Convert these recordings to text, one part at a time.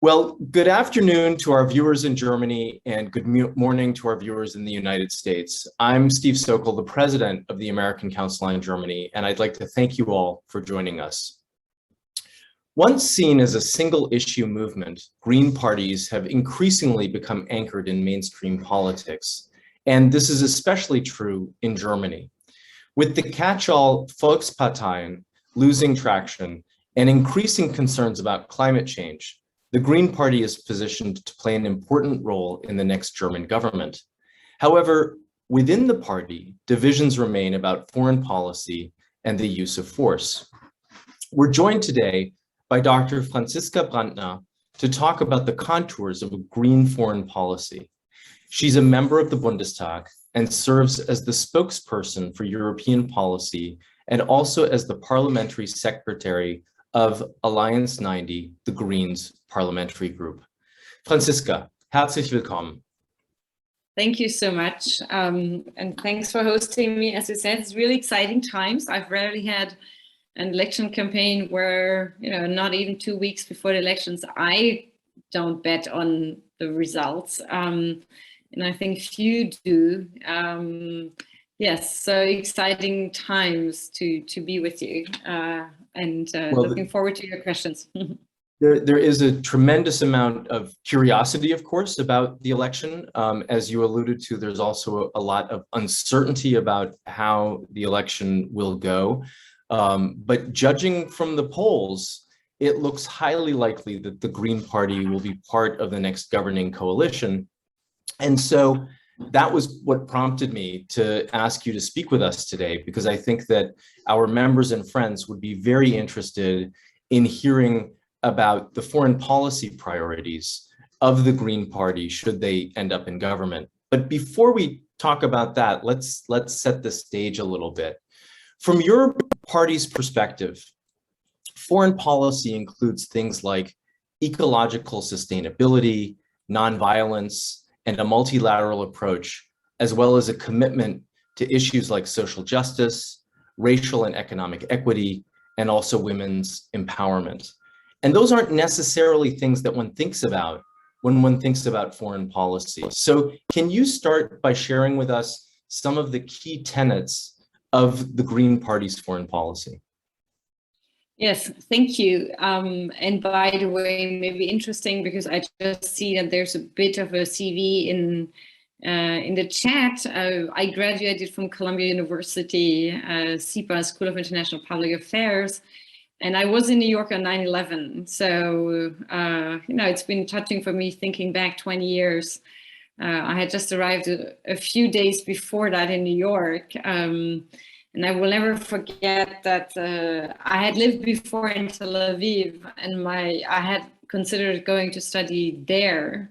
Well, good afternoon to our viewers in Germany and good morning to our viewers in the United States. I'm Steve Sokol, the president of the American Council on Germany, and I'd like to thank you all for joining us. Once seen as a single issue movement, Green parties have increasingly become anchored in mainstream politics. And this is especially true in Germany. With the catch-all Volksparteien losing traction and increasing concerns about climate change, the Green Party is positioned to play an important role in the next German government. However, within the party, divisions remain about foreign policy and the use of force. We're joined today by Dr. Franziska Brantner to talk about the contours of a green foreign policy. She's a member of the Bundestag and serves as the spokesperson for European policy and also as the Parliamentary Secretary of Alliance 90, the Greens parliamentary group. Franziska, herzlich willkommen. Thank you so much. And thanks for hosting me. As you said, it's really exciting times. I've rarely had an election campaign where, not even 2 weeks before the elections, I don't bet on the results. And I think few do. Yes, so exciting times to be with you. Looking forward to your questions. There is a tremendous amount of curiosity, of course, about the election. As you alluded to, there's also a lot of uncertainty about how the election will go. But judging from the polls, it looks highly likely that the Green Party will be part of the next governing coalition. And so that was what prompted me to ask you to speak with us today, because I think that our members and friends would be very interested in hearing about the foreign policy priorities of the Green Party should they end up in government. But before we talk about that, let's set the stage a little bit. From your party's perspective, foreign policy includes things like ecological sustainability, nonviolence, and a multilateral approach, as well as a commitment to issues like social justice, racial and economic equity, and also women's empowerment. And those aren't necessarily things that one thinks about when one thinks about foreign policy. So can you start by sharing with us some of the key tenets of the Green Party's foreign policy? Yes, thank you. And by the way, maybe interesting because I just see that there's a bit of a CV in the chat. I graduated from Columbia University, SIPA, School of International Public Affairs, and I was in New York on 9/11. So, it's been touching for me thinking back 20 years. I had just arrived a few days before that in New York. And I will never forget that I had lived before in Tel Aviv, and I had considered going to study there.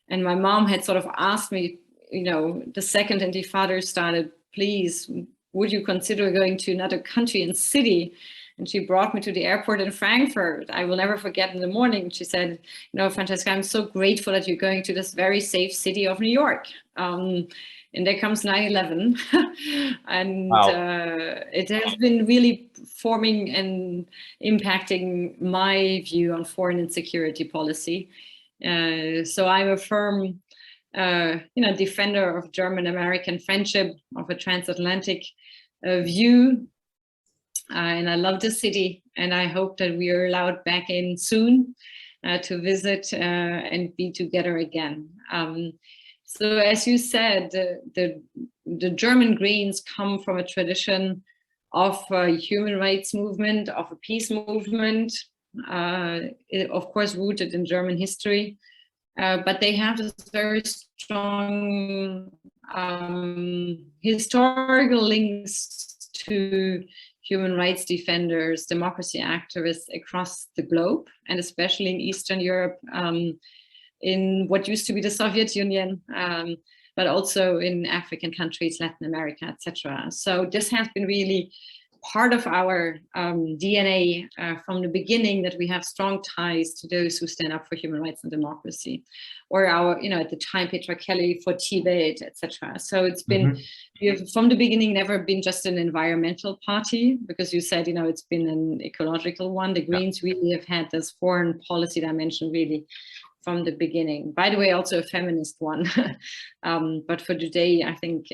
And my mom had sort of asked me, the second Intifada started, please, would you consider going to another country and city? And she brought me to the airport in Frankfurt. I will never forget in the morning, she said, Franziska, I'm so grateful that you're going to this very safe city of New York. And there comes 9/11, and wow. It has been really forming and impacting my view on foreign and security policy. So I'm a firm, defender of German-American friendship, of a transatlantic view, and I love the city. And I hope that we are allowed back in soon to visit and be together again. So as you said, the German Greens come from a tradition of a human rights movement, of a peace movement, of course rooted in German history, but they have this very strong historical links to human rights defenders, democracy activists across the globe, and especially in Eastern Europe, in what used to be the Soviet Union, but also in African countries, Latin America, etc. So this has been really part of our DNA from the beginning that we have strong ties to those who stand up for human rights and democracy, or our, at the time, Petra Kelly for Tibet, etc. So it's been, we have from the beginning never been just an environmental party, because you said, it's been an ecological one. The Greens really have had this foreign policy dimension really from the beginning. By the way, also a feminist one. But for today, I think,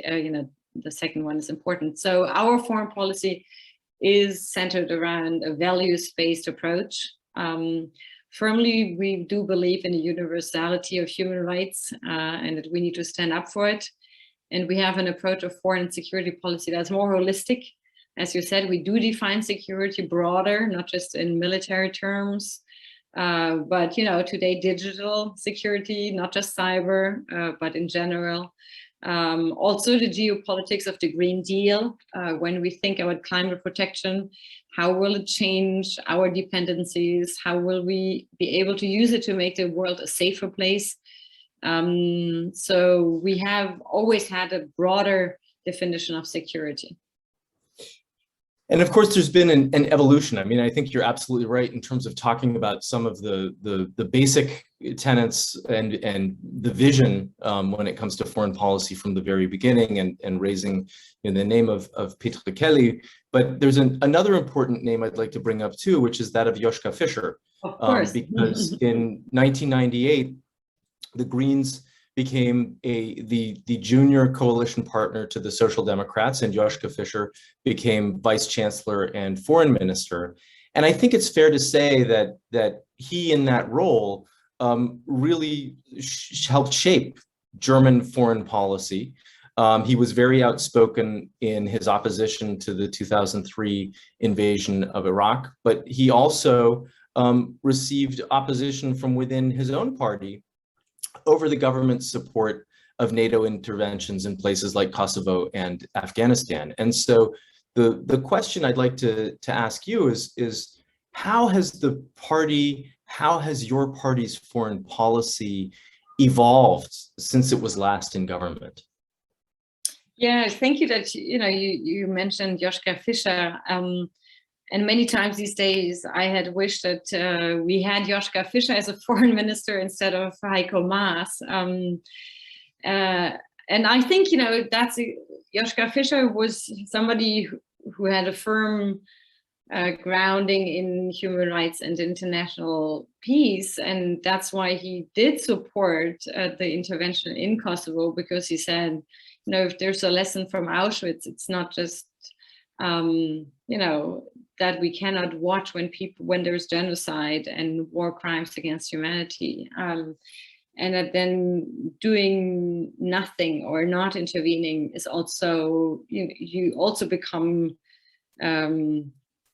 the second one is important. So our foreign policy is centered around a values-based approach. Firmly, we do believe in the universality of human rights and that we need to stand up for it. And we have an approach of foreign and security policy that's more holistic. As you said, we do define security broader, not just in military terms, but today digital security, not just cyber, but in general. Also the geopolitics of the Green Deal, when we think about climate protection, how will it change our dependencies? How will we be able to use it to make the world a safer place? So we have always had a broader definition of security. And of course, there's been an evolution. I mean, I think you're absolutely right in terms of talking about some of the basic tenets and the vision when it comes to foreign policy from the very beginning, and raising the name of Petra Kelly. But there's another important name I'd like to bring up too, which is that of Joschka Fischer. Of course. Because in 1998, the Greens became the junior coalition partner to the Social Democrats, and Joschka Fischer became vice chancellor and foreign minister. And I think it's fair to say that he, in that role, really helped shape German foreign policy. He was very outspoken in his opposition to the 2003 invasion of Iraq, but he also received opposition from within his own party over the government's support of NATO interventions in places like Kosovo and Afghanistan. And so the question I'd like to ask you is how has your party's foreign policy evolved since it was last in government? Yeah, thank you that you mentioned Joschka Fischer. And many times these days, I had wished that we had Joschka Fischer as a foreign minister instead of Heiko Maas. And I think, Joschka Fischer was somebody who had a firm grounding in human rights and international peace. And that's why he did support the intervention in Kosovo, because he said, if there's a lesson from Auschwitz, it's not just, that we cannot watch when there's genocide and war crimes against humanity, and that then doing nothing or not intervening is also, you also become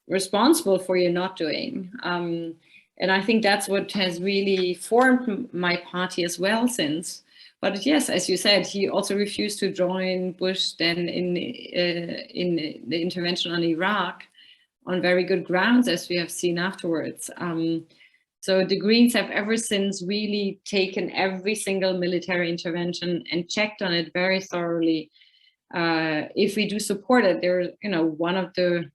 responsible for your not doing. And I think that's what has really formed my party as well since. But yes, as you said, he also refused to join Bush then in the intervention on Iraq on very good grounds, as we have seen afterwards. So the Greens have ever since really taken every single military intervention and checked on it very thoroughly. If we do support it, there, one of the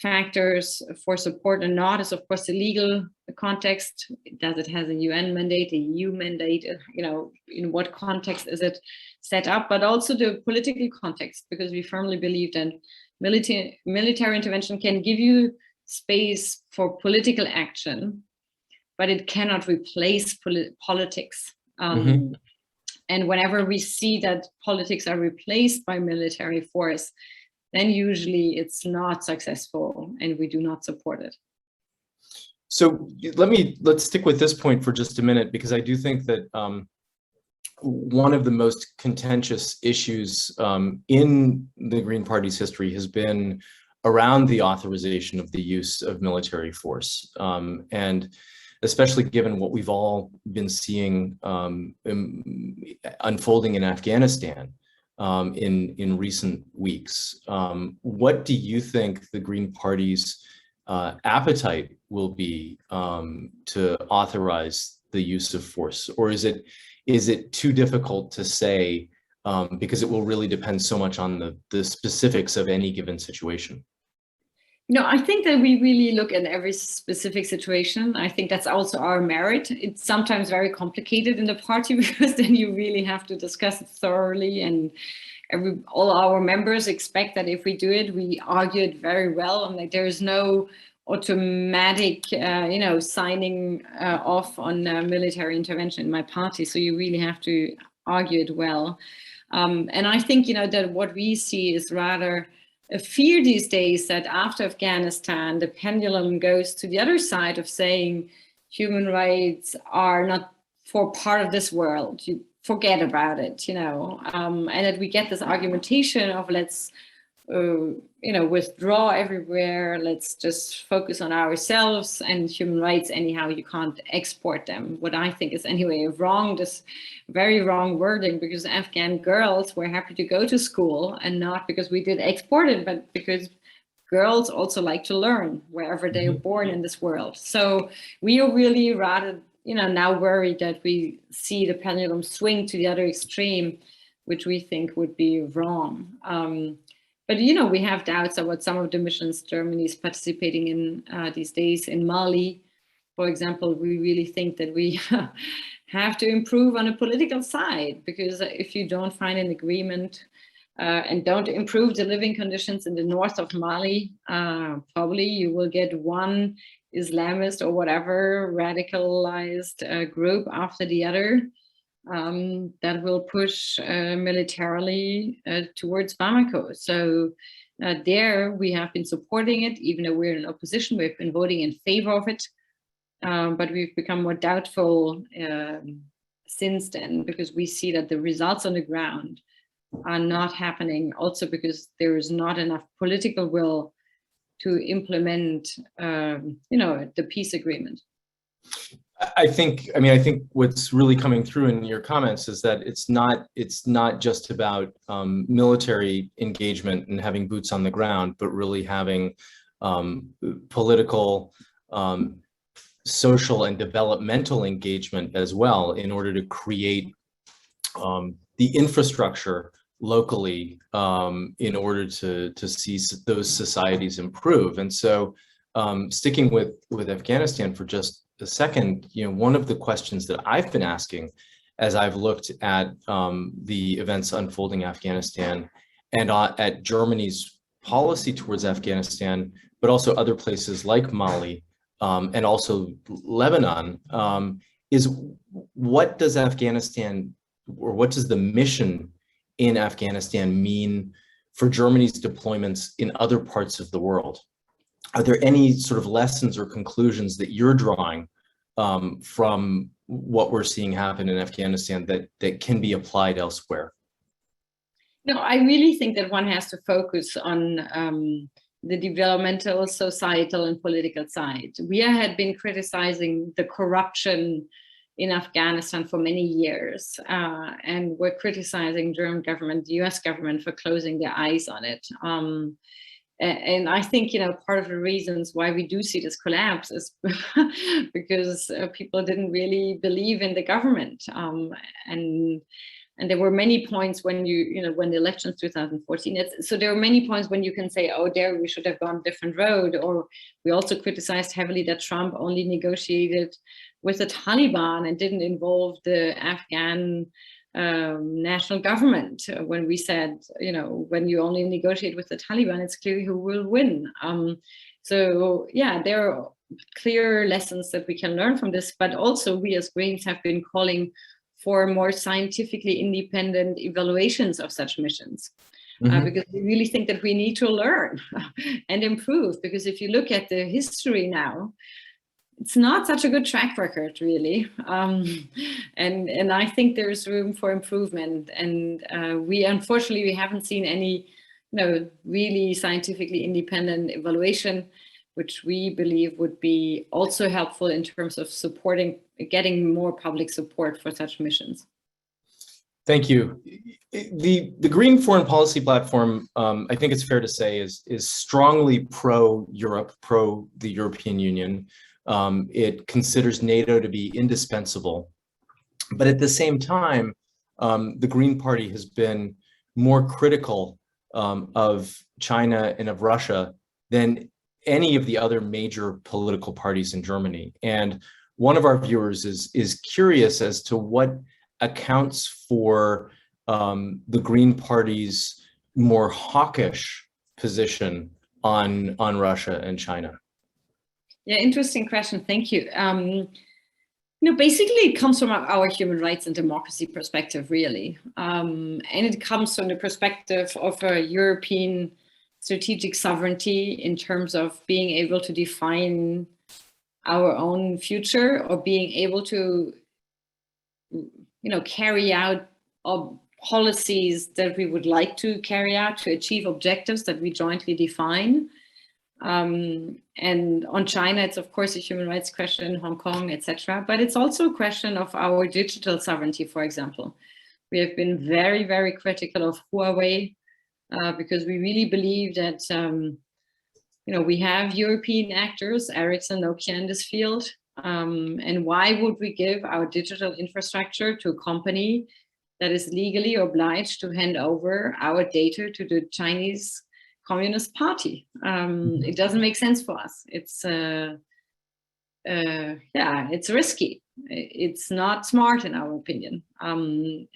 factors for support or not is, of course, the legal context. Does it have a UN mandate, a EU mandate? In what context is it set up? But also the political context, because we firmly believe that military intervention can give you space for political action, but it cannot replace politics. And whenever we see that politics are replaced by military force, then usually it's not successful and we do not support it. So let's stick with this point for just a minute, because I do think that one of the most contentious issues in the Green Party's history has been around the authorization of the use of military force. And especially given what we've all been seeing unfolding in Afghanistan in recent weeks. What do you think the Green Party's appetite will be to authorize the use of force? Or is it too difficult to say because it will really depend so much on the specifics of any given situation? No, I think that we really look at every specific situation. I think that's also our merit. It's sometimes very complicated in the party because then you really have to discuss it thoroughly, and all our members expect that if we do it, we argue it very well, and like there is no automatic, signing off on military intervention in my party. So you really have to argue it well. And I think, that what we see is rather a fear these days that after Afghanistan, the pendulum goes to the other side of saying human rights are not for part of this world. You forget about it, and that we get this argumentation of let's, withdraw everywhere. Let's just focus on ourselves, and human rights, anyhow, you can't export them. What I think is anyway wrong, this very wrong wording, because Afghan girls were happy to go to school, and not because we did export it, but because girls also like to learn wherever they are born in this world. So we are really rather, now worried that we see the pendulum swing to the other extreme, which we think would be wrong. But, we have doubts about some of the missions Germany is participating in these days. In Mali, for example, we really think that we have to improve on the political side, because if you don't find an agreement and don't improve the living conditions in the north of Mali, probably you will get one Islamist or whatever radicalized group after the other that will push militarily towards Bamako. So there we have been supporting it, even though we're in opposition. We've been voting in favor of it, but we've become more doubtful since then, because we see that the results on the ground are not happening, also because there is not enough political will to implement, the peace agreement. I think what's really coming through in your comments is that it's not just about military engagement and having boots on the ground, but really having political, social, and developmental engagement as well, in order to create the infrastructure locally in order to see those societies improve. And so sticking with Afghanistan for just a second, one of the questions that I've been asking as I've looked at the events unfolding in Afghanistan and at Germany's policy towards Afghanistan, but also other places like Mali and also Lebanon, is what does Afghanistan, or what does the mission in Afghanistan mean for Germany's deployments in other parts of the world? Are there any sort of lessons or conclusions that you're drawing from what we're seeing happen in Afghanistan that can be applied elsewhere? No, I really think that one has to focus on the developmental, societal, and political side. We had been criticizing the corruption in Afghanistan for many years, and we're criticizing German government, the US government, for closing their eyes on it. And I think, part of the reasons why we do see this collapse is because people didn't really believe in the government. And there were many points when when the elections 2014, so there were many points when you can say, oh, there we should have gone a different road. Or we also criticized heavily that Trump only negotiated with the Taliban and didn't involve the Afghan national government, when we said, when you only negotiate with the Taliban, it's clear who will win. So yeah, there are clear lessons that we can learn from this, but also we as Greens have been calling for more scientifically independent evaluations of such missions. Because we really think that we need to learn and improve, because if you look at the history now, it's not such a good track record, really. And I think there's room for improvement. And we haven't seen any, really scientifically independent evaluation, which we believe would be also helpful in terms of getting more public support for such missions. Thank you. The Green Foreign Policy Platform, I think it's fair to say, is strongly pro-Europe, pro the European Union. It considers NATO to be indispensable. But at the same time, the Green Party has been more critical of China and of Russia than any of the other major political parties in Germany. And one of our viewers is curious as to what accounts for the Green Party's more hawkish position on Russia and China. Yeah, interesting question. Thank you. Basically, it comes from our human rights and democracy perspective, really. And it comes from the perspective of a European strategic sovereignty in terms of being able to define our own future, or being able to, carry out policies that we would like to carry out to achieve objectives that we jointly define. And on China, it's of course a human rights question, Hong Kong, etc. But it's also a question of our digital sovereignty, for example. We have been very, very critical of Huawei because we really believe that, we have European actors, Ericsson, Nokia in this field. And why would we give our digital infrastructure to a company that is legally obliged to hand over our data to the Chinese Communist Party? It doesn't make sense for us. It's it's risky. It's not smart in our opinion,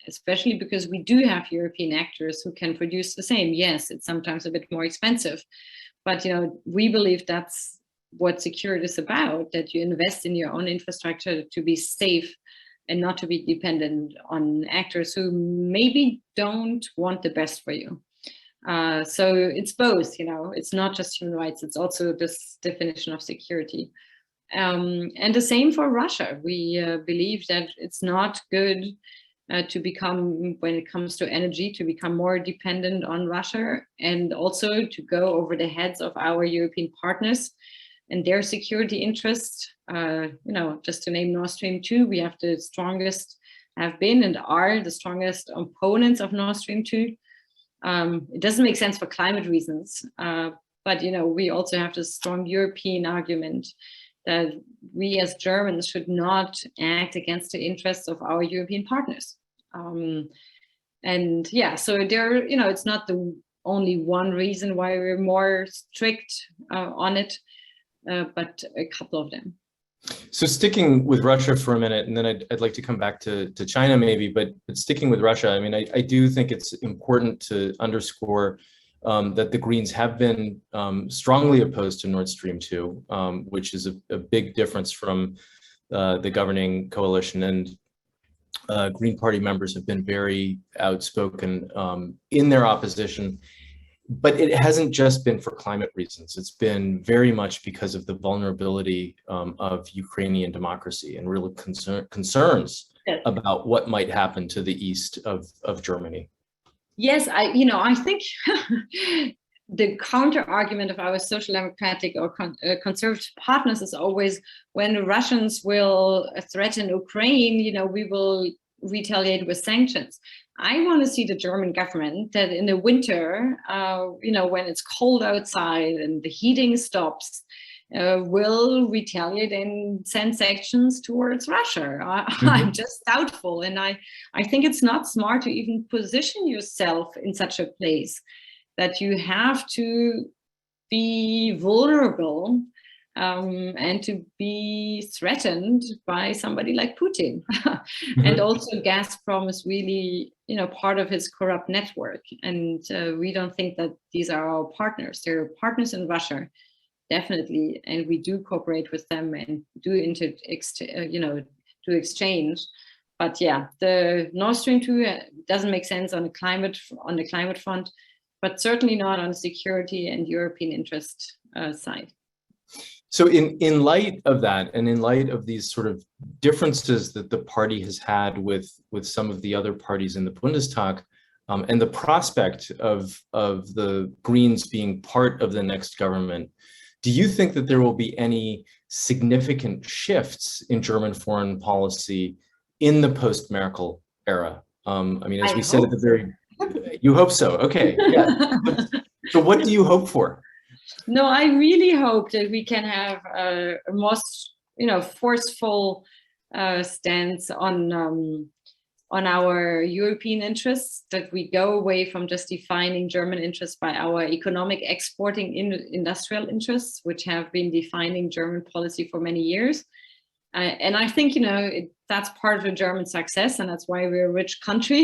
especially because we do have European actors who can produce the same. Yes, it's sometimes a bit more expensive, but we believe that's what security is about, that you invest in your own infrastructure to be safe and not to be dependent on actors who maybe don't want the best for you. So it's both, it's not just human rights, it's also this definition of security. And the same for Russia. We believe that it's not good to become, when it comes to energy, to become more dependent on Russia, and also to go over the heads of our European partners and their security interests. Just to name Nord Stream 2, we have the strongest, have been and are the strongest opponents of Nord Stream 2. It doesn't make sense for climate reasons, but we also have this strong European argument that we as Germans should not act against the interests of our European partners. And yeah, so there, it's not the only one reason why we're more strict on it, but a couple of them. So sticking with Russia for a minute, and then I'd like to come back to China maybe, but sticking with Russia, I mean, I do think it's important to underscore that the Greens have been strongly opposed to Nord Stream 2, which is a big difference from the governing coalition. And Green Party members have been very outspoken in their opposition. But it hasn't just been for climate reasons. It's been very much because of the vulnerability of Ukrainian democracy and real concerns about what might happen to the east of Germany. Yes, I think the counter argument of our social democratic or conservative partners is always, when the Russians will threaten Ukraine, we will retaliate with sanctions. I want to see the German government that in the winter, when it's cold outside and the heating stops, will retaliate and send sanctions towards Russia. I'm just doubtful. And I think it's not smart to even position yourself in such a place that you have to be vulnerable and to be threatened by somebody like Putin. And also Gazprom is really, part of his corrupt network. And we don't think that these are our partners. They're partners in Russia, definitely. And we do cooperate with them and do exchange. But yeah, the Nord Stream 2 doesn't make sense on the climate front, but certainly not on the security and European interest side. So in light of that, and in light of these sort of differences that the party has had with some of the other parties in the Bundestag, and the prospect of the Greens being part of the next government, do you think that there will be any significant shifts in German foreign policy in the post-Merkel era? I mean, as we said at the very, you hope so. Okay, yeah. So what do you hope for? No, I really hope that we can have a more, forceful stance on on our European interests, that we go away from just defining German interests by our economic exporting industrial interests, which have been defining German policy for many years. And I think, that's part of the German success, and that's why we're a rich country.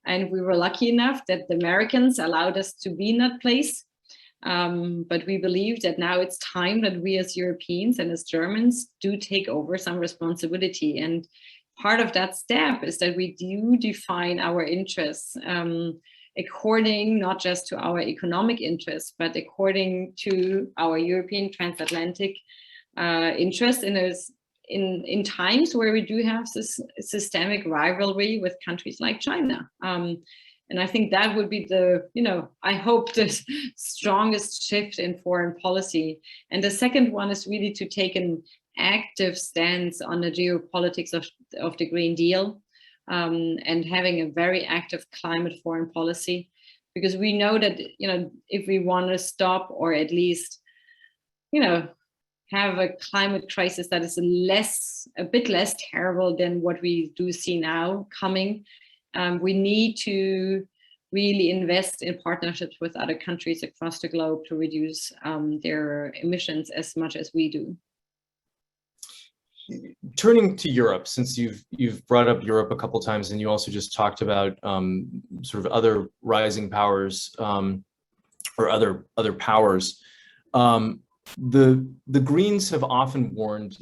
And we were lucky enough that the Americans allowed us to be in that place. But we believe that now it's time that we as Europeans and as Germans do take over some responsibility. And part of that step is that we do define our interests according not just to our economic interests, but according to our European transatlantic interests in times where we do have this systemic rivalry with countries like China. And I think that would be I hope the strongest shift in foreign policy. And the second one is really to take an active stance on the geopolitics of the Green Deal and having a very active climate foreign policy, because we know that, if we want to stop or at least, have a climate crisis that is a bit less terrible than what we do see now coming, we need to really invest in partnerships with other countries across the globe to reduce their emissions as much as we do. Turning to Europe, since you've brought up Europe a couple of times, and you also just talked about sort of other rising powers or other powers. The Greens have often warned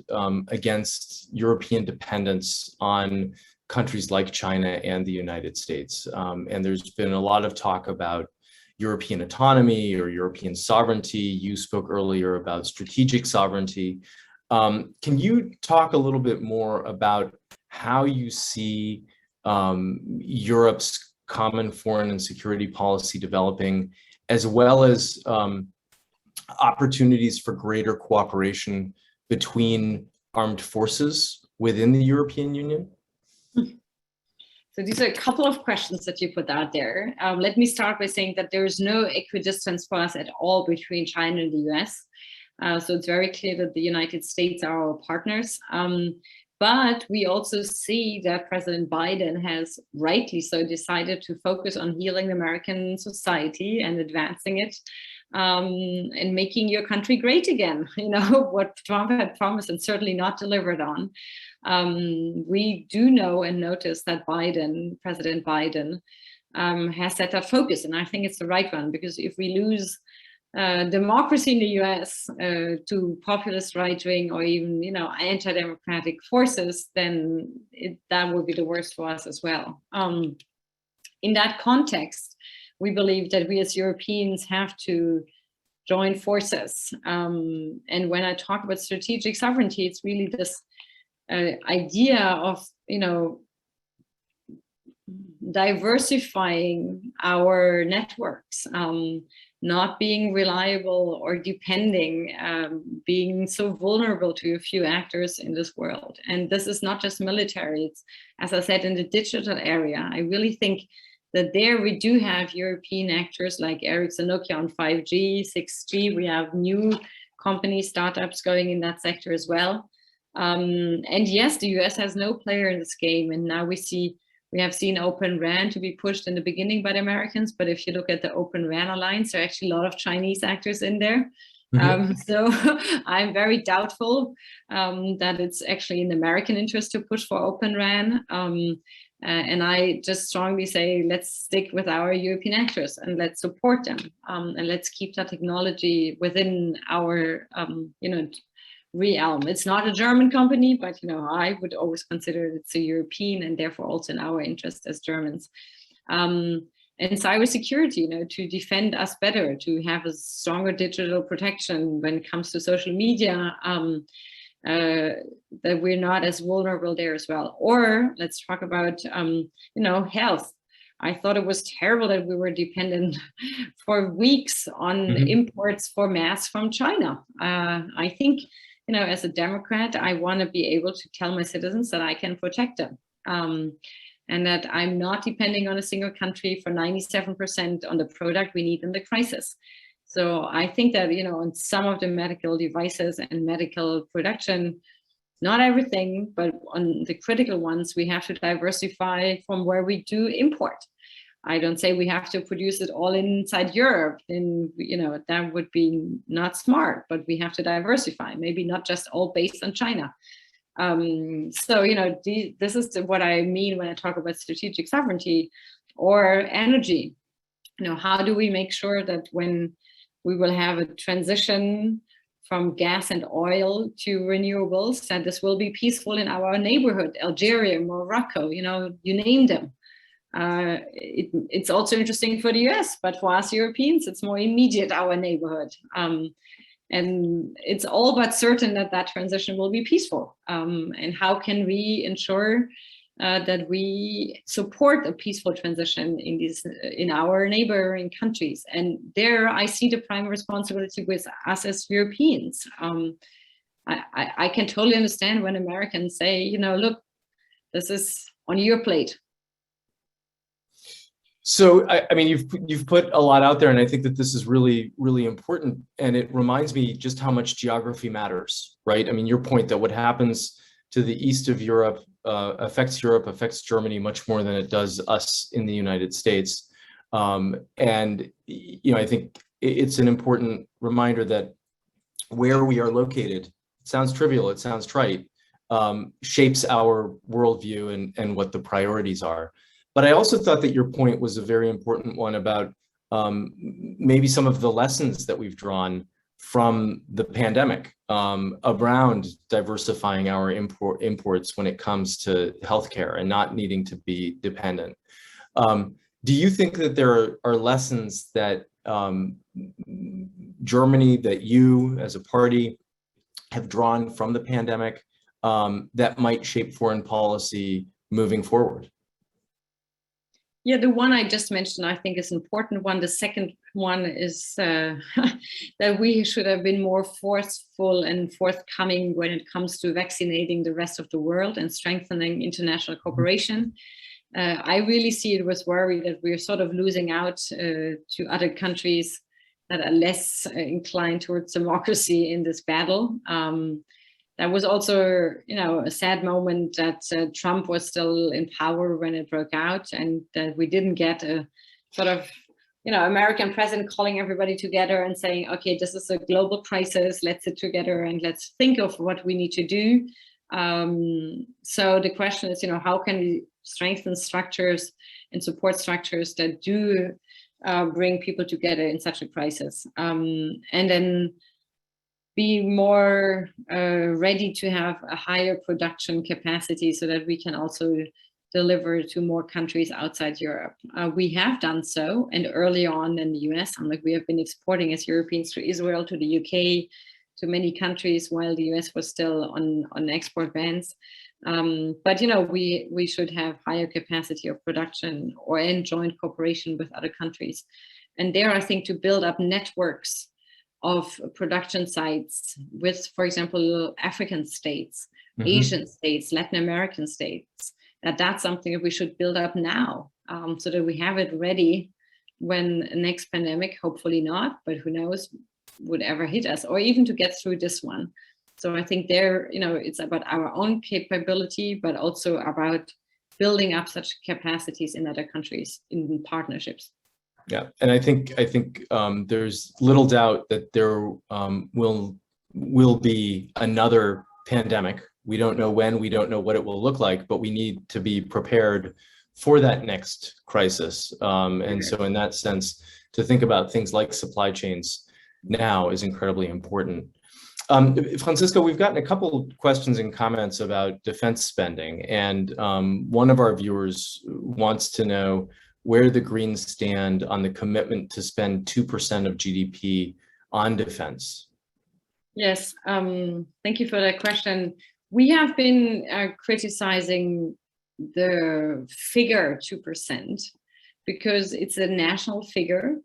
against European dependence on countries like China and the United States. And there's been a lot of talk about European autonomy or European sovereignty. You spoke earlier about strategic sovereignty. Can you talk a little bit more about how you see Europe's common foreign and security policy developing, as well as opportunities for greater cooperation between armed forces within the European Union? So these are a couple of questions that you put out there. Let me start by saying that there is no equidistance for us at all between China and the US. So it's very clear that the United States are our partners. But we also see that President Biden has rightly so decided to focus on healing American society and advancing it and making your country great again, what Trump had promised and certainly not delivered on. We do know and notice that President Biden has set that focus, and I think it's the right one, because if we lose democracy in the US to populist right-wing or even anti-democratic forces, then that would be the worst for us as well. In that context, we believe that we as Europeans have to join forces. And when I talk about strategic sovereignty, it's really this idea of diversifying our networks, not being reliable or depending, being so vulnerable to a few actors in this world. And this is not just military. It's, as I said, in the digital area. I really think that there we do have European actors like Ericsson, Nokia on 5G, 6G. We have new companies, startups going in that sector as well. And yes, the US has no player in this game. And now we have seen Open RAN to be pushed in the beginning by the Americans, but if you look at the Open RAN Alliance, there are actually a lot of Chinese actors in there. Mm-hmm. So I'm very doubtful that it's actually in the American interest to push for Open RAN. And I just strongly say, let's stick with our European actors and let's support them. And let's keep that technology within our, realm. It's not a German company, but I would always consider it's a European and therefore also in our interest as Germans. And cybersecurity, to defend us better, to have a stronger digital protection when it comes to social media, that we're not as vulnerable there as well. Or let's talk about, health. I thought it was terrible that we were dependent for weeks on imports for masks from China. I think, as a Democrat, I want to be able to tell my citizens that I can protect them and that I'm not depending on a single country for 97% on the product we need in the crisis. So I think that, on some of the medical devices and medical production, not everything, but on the critical ones, we have to diversify from where we do import. I don't say we have to produce it all inside Europe, and that would be not smart, but we have to diversify, maybe not just all based on China. So this is what I mean when I talk about strategic sovereignty or energy. How do we make sure that when we will have a transition from gas and oil to renewables, that this will be peaceful in our neighborhood, Algeria, Morocco, you name them. It's also interesting for the US, but for us Europeans, it's more immediate, our neighborhood. And it's all but certain that that transition will be peaceful. And how can we ensure that we support a peaceful transition in our neighboring countries? And there I see the prime responsibility with us as Europeans. I can totally understand when Americans say, look, this is on your plate. So, I mean, you've put a lot out there, and I think that this is really, really important. And it reminds me just how much geography matters, right? I mean, your point that what happens to the east of Europe, affects Germany much more than it does us in the United States. And, I think it's an important reminder that where we are located, it sounds trivial, it sounds trite, shapes our worldview and what the priorities are. But I also thought that your point was a very important one about maybe some of the lessons that we've drawn from the pandemic around diversifying our imports when it comes to healthcare and not needing to be dependent. Do you think that there are lessons that Germany, that you as a party have drawn from the pandemic that might shape foreign policy moving forward? Yeah, the one I just mentioned, I think is an important one. The second one is that we should have been more forceful and forthcoming when it comes to vaccinating the rest of the world and strengthening international cooperation. I really see it with worry that we're sort of losing out to other countries that are less inclined towards democracy in this battle. That was also, a sad moment that Trump was still in power when it broke out, and that we didn't get a sort of, American president calling everybody together and saying, okay, this is a global crisis, let's sit together and let's think of what we need to do. So the question is, how can we strengthen structures and support structures that do bring people together in such a crisis? And then be more ready to have a higher production capacity so that we can also deliver to more countries outside Europe. We have done so, and early on in the US, we have been exporting as Europeans to Israel, to the UK, to many countries while the US was still on export bans. But we should have higher capacity of production or in joint cooperation with other countries. And there, I think, to build up networks of production sites with, for example, African states, Asian states, Latin American states, that's something that we should build up now, so that we have it ready when the next pandemic, hopefully not, but who knows, would ever hit us, or even to get through this one. So I think there, it's about our own capability, but also about building up such capacities in other countries in partnerships. Yeah, and I think there's little doubt that there will be another pandemic. We don't know when, we don't know what it will look like, but we need to be prepared for that next crisis. And so in that sense, to think about things like supply chains now is incredibly important. Franziska, we've gotten a couple questions and comments about defense spending, and one of our viewers wants to know where the Greens stand on the commitment to spend 2% of GDP on defense. Yes, thank you for that question. We have been criticizing the figure 2% because it's a national figure.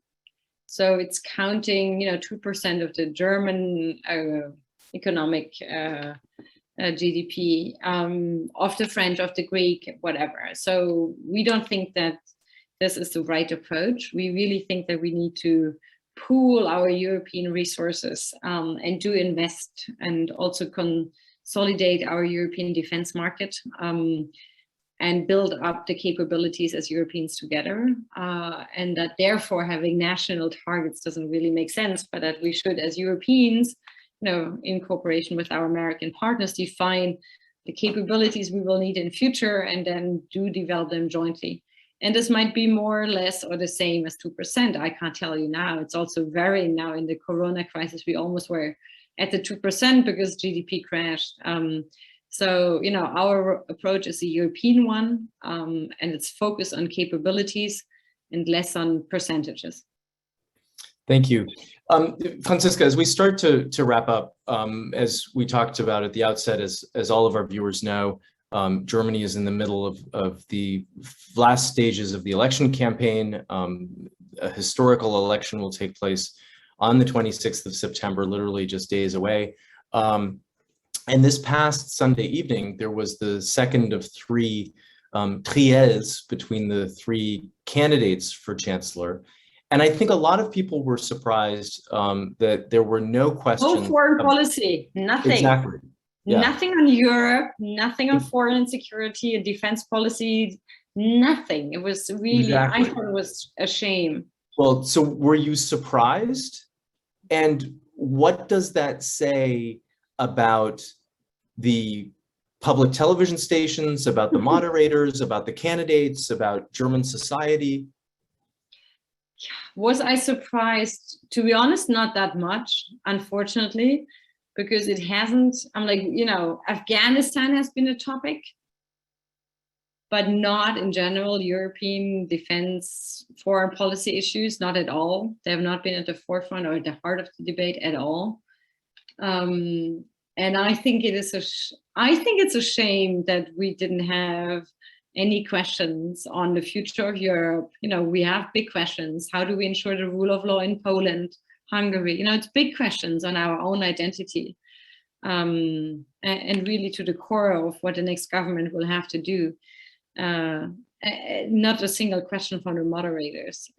So it's counting, 2% of the German economic GDP, of the French, of the Greek, whatever. So we don't think that this is the right approach. We really think that we need to pool our European resources and do invest, and also consolidate our European defense market, and build up the capabilities as Europeans together, and that therefore having national targets doesn't really make sense, but that we should, as Europeans, in cooperation with our American partners, define the capabilities we will need in future and then do develop them jointly. And this might be more or less or the same as 2%. I can't tell you now. It's also varying now. In the Corona crisis, we almost were at the 2% because GDP crashed. So, our approach is a European one, and it's focused on capabilities and less on percentages. Thank you. Franziska, as we start to wrap up, as we talked about at the outset, as all of our viewers know, Germany is in the middle of the last stages of the election campaign. A historical election will take place on the 26th of September, literally just days away. And this past Sunday evening, there was the second of three triels between the three candidates for chancellor. And I think a lot of people were surprised that there were no questions. No foreign policy, nothing. Exactly. Yeah. Nothing on Europe, nothing on foreign security and defense policy, nothing. It was really, exactly. I thought it was a shame. Well, so were you surprised? And what does that say about the public television stations, about the moderators, about the candidates, about German society? Was I surprised? To be honest, not that much, unfortunately, because it hasn't, I'm like, Afghanistan has been a topic, but not in general European defense foreign policy issues, not at all. They have not been at the forefront or at the heart of the debate at all. And I think it's a shame that we didn't have any questions on the future of Europe. We have big questions. How do we ensure the rule of law in Poland, Hungary? It's big questions on our own identity, and really to the core of what the next government will have to do. Not a single question from the moderators.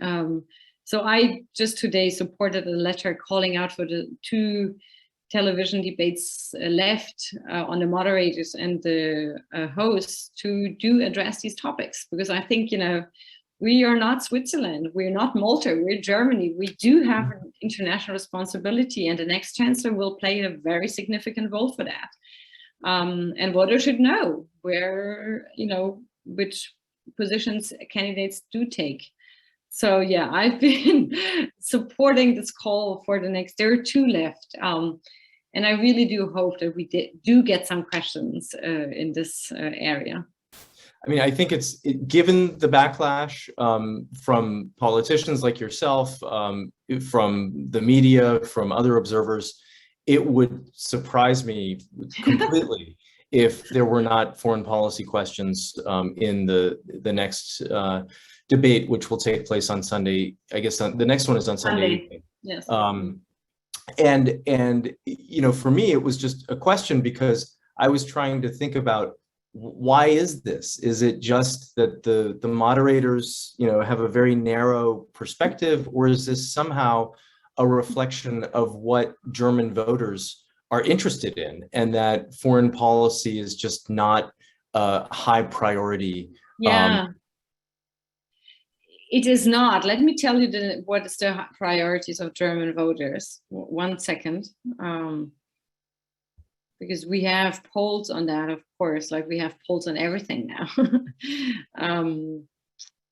So I just today supported a letter calling out for the two television debates left on the moderators and the hosts to do address these topics, because I think, we are not Switzerland, we're not Malta, we're Germany. We do have an international responsibility, and the next chancellor will play a very significant role for that. And voters should know where, which positions candidates do take. So yeah, I've been supporting this call for the next, there are two left. And I really do hope that we do get some questions in this area. I mean, I think given the backlash from politicians like yourself, from the media, from other observers, it would surprise me completely if there were not foreign policy questions in the next debate, which will take place on Sunday. I guess the next one is on Sunday evening. Yes. And for me, it was just a question, because I was trying to think about, why is this? Is it just that the moderators, have a very narrow perspective, or is this somehow a reflection of what German voters are interested in, and that foreign policy is just not a high priority? Yeah. It is not. Let me tell you what is the priorities of German voters. 1 second. Because we have polls on that, of course, like we have polls on everything now.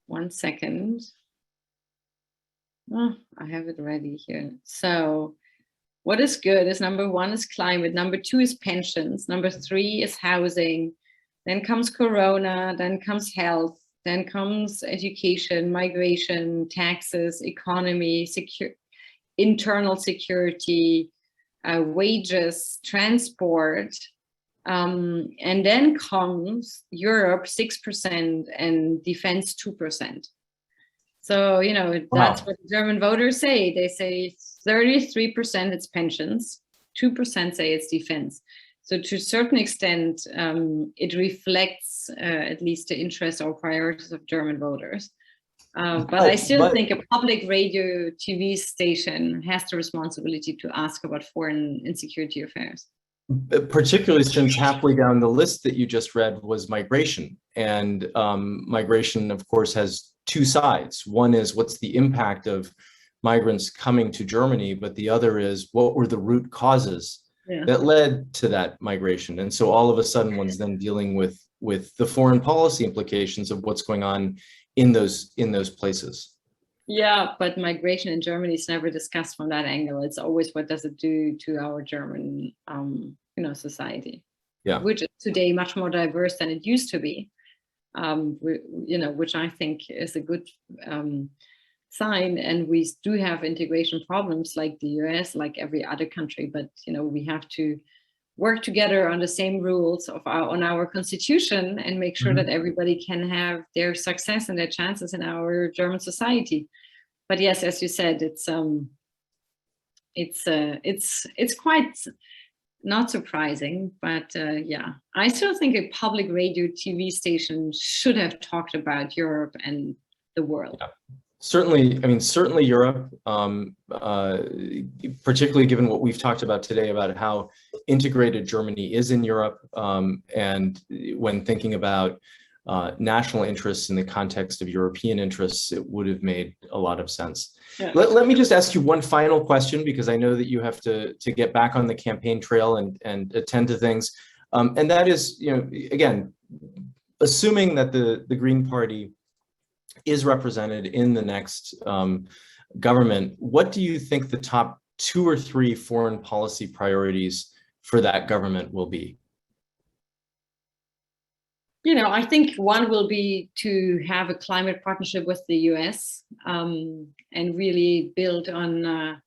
1 second. Oh, I have it ready here. So what is good is, number 1 is climate, number 2 is pensions, number 3 is housing, then comes Corona, then comes health, then comes education, migration, taxes, economy, internal security, wages, transport, and then comes Europe 6% and defense 2%. So, that's what German voters say. They say 33% it's pensions, 2% say it's defense. So to a certain extent, it reflects at least the interests or priorities of German voters. But I still think a public radio TV station has the responsibility to ask about foreign and security affairs. particularly since halfway down the list that you just read was migration. And migration, of course, has two sides. One is what's the impact of migrants coming to Germany, but the other is what were the root causes that led to that migration. And so all of a sudden one's then dealing with the foreign policy implications of what's going on in those places. Yeah, but migration in Germany is never discussed from that angle. It's always what does it do to our German, society, which is today much more diverse than it used to be. Which I think is a good sign. And we do have integration problems like the US, like every other country. But we have to work together on the same rules on our constitution and make sure that everybody can have their success and their chances in our German society. But yes, as you said, it's quite not surprising, but I still think a public radio TV station should have talked about Europe and the world. Yeah. Certainly Europe, particularly given what we've talked about today about how integrated Germany is in Europe, and when thinking about national interests in the context of European interests, it would have made a lot of sense. Yeah. Let me just ask you one final question, because I know that you have to get back on the campaign trail and attend to things. And that is, again, assuming that the Green Party is represented in the next government, what do you think the top 2 or 3 foreign policy priorities for that government will be? I think one will be to have a climate partnership with the US and really build on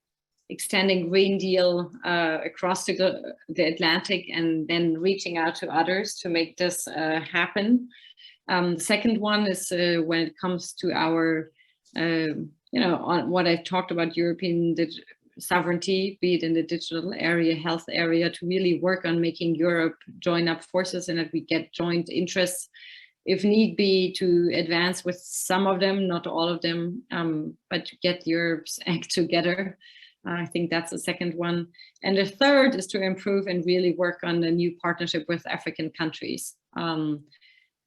extending Green Deal across the Atlantic and then reaching out to others to make this happen. The second one is when it comes to our, on what I've talked about, European sovereignty, be it in the digital area, health area, to really work on making Europe join up forces and that we get joint interests, if need be, to advance with some of them, not all of them, but to get Europe's act together. I think that's the second one. And the third is to improve and really work on a new partnership with African countries.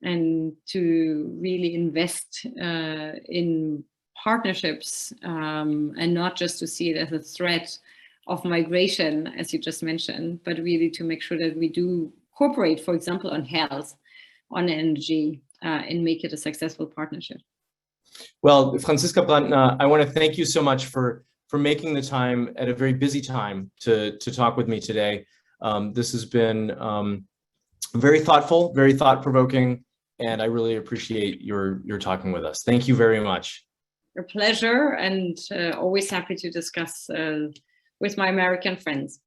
And to really invest in partnerships and not just to see it as a threat of migration, as you just mentioned, but really to make sure that we do cooperate, for example, on health, on energy, and make it a successful partnership. Well, Franziska Brantner, I want to thank you so much for making the time at a very busy time to talk with me today. This has been very thoughtful, very thought-provoking, and I really appreciate your talking with us. Thank you very much. A pleasure, and always happy to discuss with my American friends.